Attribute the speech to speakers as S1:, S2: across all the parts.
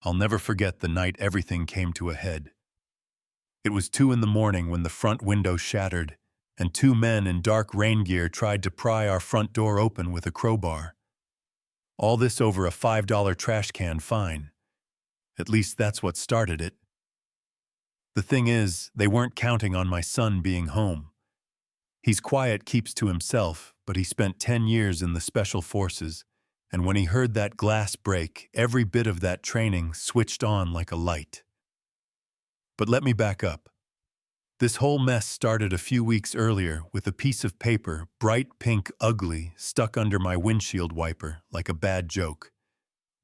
S1: I'll never forget the night everything came to a head. It was 2 in the morning when the front window shattered, and 2 men in dark rain gear tried to pry our front door open with a crowbar. All this over a $5 trash can fine. At least that's what started it. The thing is, they weren't counting on my son being home. He's quiet, keeps to himself, but he spent 10 years in the Special Forces, and when he heard that glass break, every bit of that training switched on like a light. But let me back up. This whole mess started a few weeks earlier with a piece of paper, bright pink ugly, stuck under my windshield wiper like a bad joke.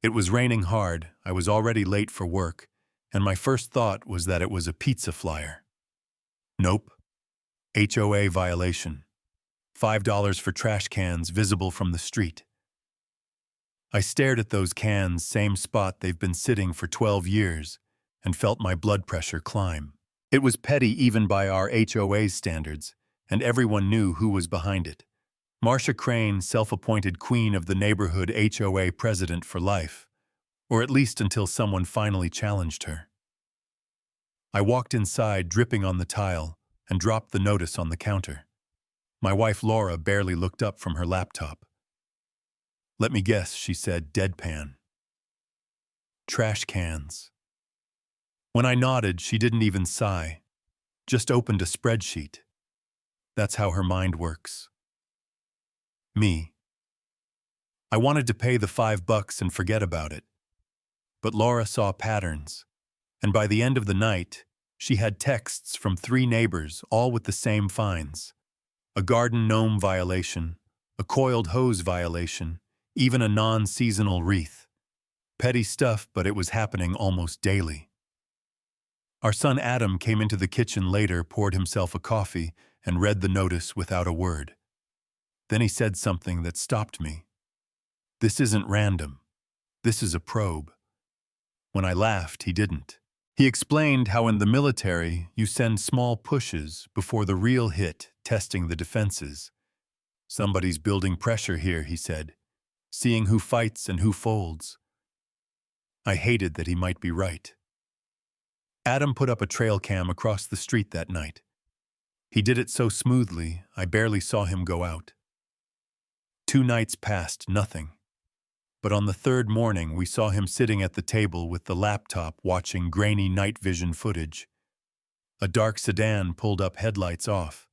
S1: It was raining hard, I was already late for work, and my first thought was that it was a pizza flyer. Nope. HOA violation. $5 for trash cans visible from the street. I stared at those cans, same spot they've been sitting for 12 years, and felt my blood pressure climb. It was petty even by our HOA's standards, and everyone knew who was behind it. Marcia Crane, self-appointed queen of the neighborhood HOA president for life, or at least until someone finally challenged her. I walked inside, dripping on the tile, and dropped the notice on the counter. My wife Laura barely looked up from her laptop. "Let me guess," she said, deadpan. "Trash cans." When I nodded, she didn't even sigh, just opened a spreadsheet. That's how her mind works. Me. I wanted to pay the $5 and forget about it. But Laura saw patterns, and by the end of the night, she had texts from 3 neighbors, all with the same fines. A garden gnome violation, a coiled hose violation, even a non-seasonal wreath. Petty stuff, but it was happening almost daily. Our son Adam came into the kitchen later, poured himself a coffee, and read the notice without a word. Then he said something that stopped me. "This isn't random. This is a probe." When I laughed, he didn't. He explained how in the military you send small pushes before the real hit, testing the defenses. "Somebody's building pressure here," he said, "seeing who fights and who folds." I hated that he might be right. Adam put up a trail cam across the street that night. He did it so smoothly, I barely saw him go out. 2 nights passed, nothing. But on the 3rd morning, we saw him sitting at the table with the laptop watching grainy night vision footage. A dark sedan pulled up, headlights off.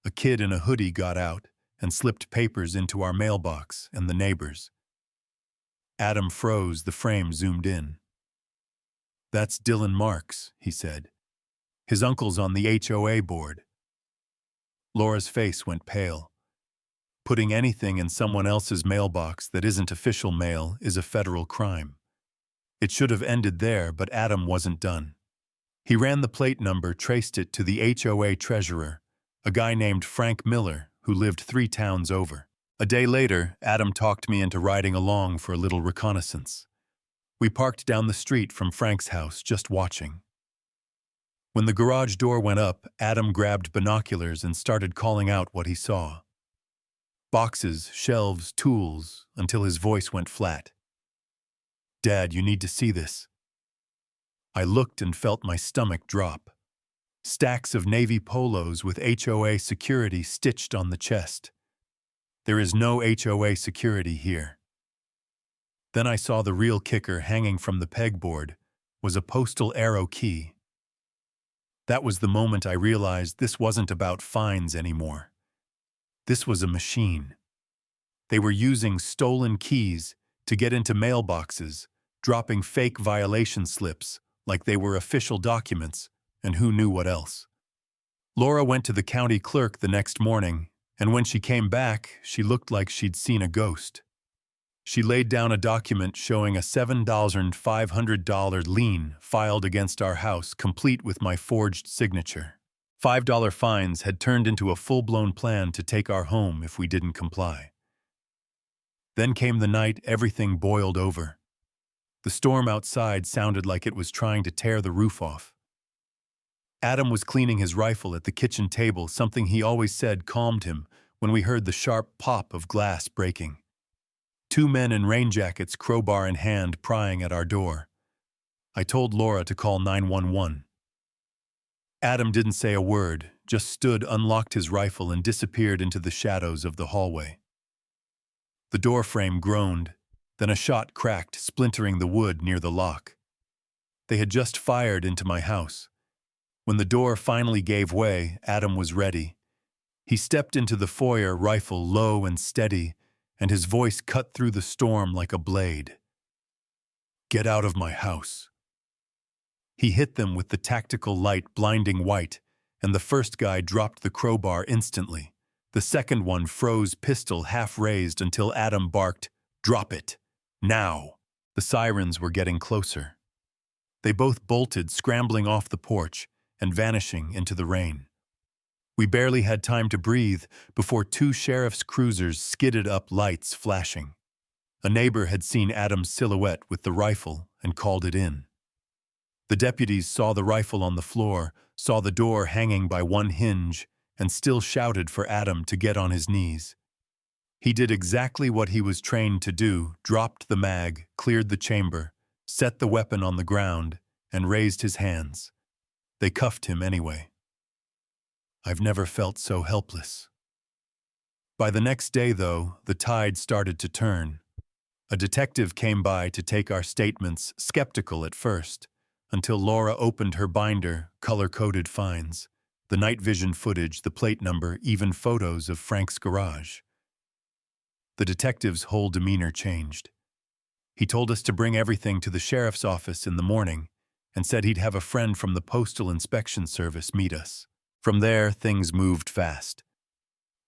S1: A kid in a hoodie got out and slipped papers into our mailbox and the neighbors. Adam froze, the frame zoomed in. "That's Dylan Marks," he said. "His uncle's on the HOA board." Laura's face went pale. Putting anything in someone else's mailbox that isn't official mail is a federal crime. It should have ended there, but Adam wasn't done. He ran the plate number, traced it to the HOA treasurer, a guy named Frank Miller, who lived 3 towns over. A day later, Adam talked me into riding along for a little reconnaissance. We parked down the street from Frank's house, just watching. When the garage door went up, Adam grabbed binoculars and started calling out what he saw. Boxes, shelves, tools, until his voice went flat. "Dad, you need to see this." I looked and felt my stomach drop. Stacks of navy polos with HOA security stitched on the chest. There is no HOA security here. Then I saw the real kicker hanging from the pegboard was a postal arrow key. That was the moment I realized this wasn't about fines anymore. This was a machine. They were using stolen keys to get into mailboxes, dropping fake violation slips like they were official documents, and who knew what else. Laura went to the county clerk the next morning, and when she came back, she looked like she'd seen a ghost. She laid down a document showing a $7,500 lien filed against our house, complete with my forged signature. $5 fines had turned into a full-blown plan to take our home if we didn't comply. Then came the night everything boiled over. The storm outside sounded like it was trying to tear the roof off. Adam was cleaning his rifle at the kitchen table, something he always said calmed him, when we heard the sharp pop of glass breaking. 2 men in rain jackets, crowbar in hand, prying at our door. I told Laura to call 911. Adam didn't say a word, just stood, unlocked his rifle, and disappeared into the shadows of the hallway. The door frame groaned, then a shot cracked, splintering the wood near the lock. They had just fired into my house. When the door finally gave way, Adam was ready. He stepped into the foyer, rifle low and steady, and his voice cut through the storm like a blade. "Get out of my house." He hit them with the tactical light, blinding white, and the first guy dropped the crowbar instantly. The second one froze, pistol half raised, until Adam barked, "Drop it! Now!" The sirens were getting closer. They both bolted, scrambling off the porch and vanishing into the rain. We barely had time to breathe before two sheriff's cruisers skidded up, lights flashing. A neighbor had seen Adam's silhouette with the rifle and called it in. The deputies saw the rifle on the floor, saw the door hanging by one hinge, and still shouted for Adam to get on his knees. He did exactly what he was trained to do, dropped the mag, cleared the chamber, set the weapon on the ground, and raised his hands. They cuffed him anyway. I've never felt so helpless. By the next day, though, the tide started to turn. A detective came by to take our statements, skeptical at first, until Laura opened her binder, color-coded finds, the night vision footage, the plate number, even photos of Frank's garage. The detective's whole demeanor changed. He told us to bring everything to the sheriff's office in the morning and said he'd have a friend from the Postal Inspection Service meet us. From there, things moved fast.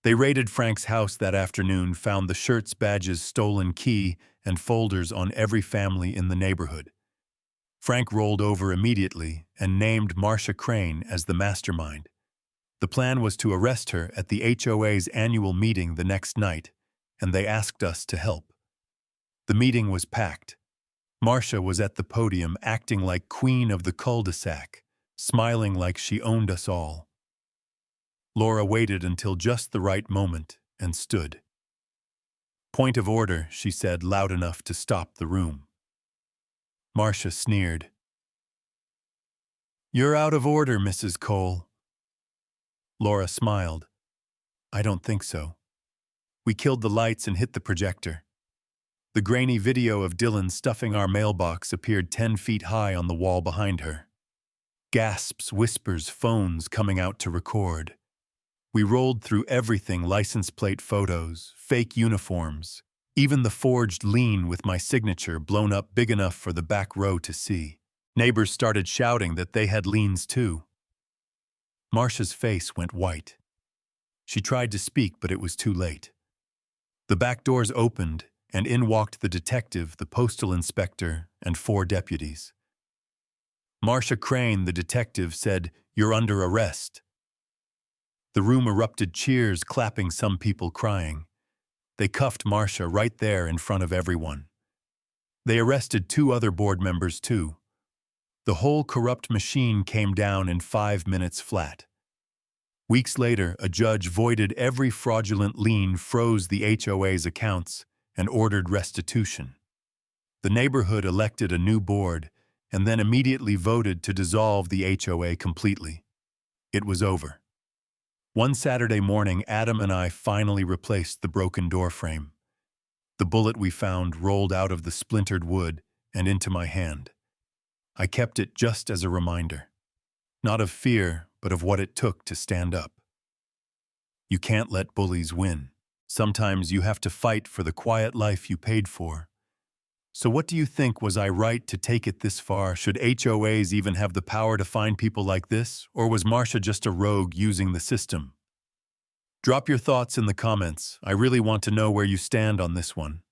S1: They raided Frank's house that afternoon, found the shirts, badges, stolen key, and folders on every family in the neighborhood. Frank rolled over immediately and named Marcia Crane as the mastermind. The plan was to arrest her at the HOA's annual meeting the next night, and they asked us to help. The meeting was packed. Marcia was at the podium, acting like queen of the cul-de-sac, smiling like she owned us all. Laura waited until just the right moment and stood. "Point of order," she said, loud enough to stop the room. Marcia sneered. "You're out of order, Mrs. Cole." Laura smiled. "I don't think so. We killed the lights and hit the projector." The grainy video of Dylan stuffing our mailbox appeared 10 feet high on the wall behind her. Gasps, whispers, phones coming out to record. We rolled through everything, license plate photos, fake uniforms, even the forged lien with my signature blown up big enough for the back row to see. Neighbors started shouting that they had liens too. Marcia's face went white. She tried to speak, but it was too late. The back doors opened, and in walked the detective, the postal inspector, and 4 deputies. Marcia Crane, the detective, said, "You're under arrest." The room erupted, cheers, clapping, some people crying. They cuffed Marcia right there in front of everyone. They arrested 2 other board members too. The whole corrupt machine came down in 5 minutes flat. Weeks later, a judge voided every fraudulent lien, froze the HOA's accounts, and ordered restitution. The neighborhood elected a new board and then immediately voted to dissolve the HOA completely. It was over. One Saturday morning, Adam and I finally replaced the broken door frame. The bullet we found rolled out of the splintered wood and into my hand. I kept it just as a reminder, not of fear, but of what it took to stand up. You can't let bullies win. Sometimes you have to fight for the quiet life you paid for. So what do you think? Was I right to take it this far? Should HOAs even have the power to find people like this? Or was Marcia just a rogue using the system? Drop your thoughts in the comments. I really want to know where you stand on this one.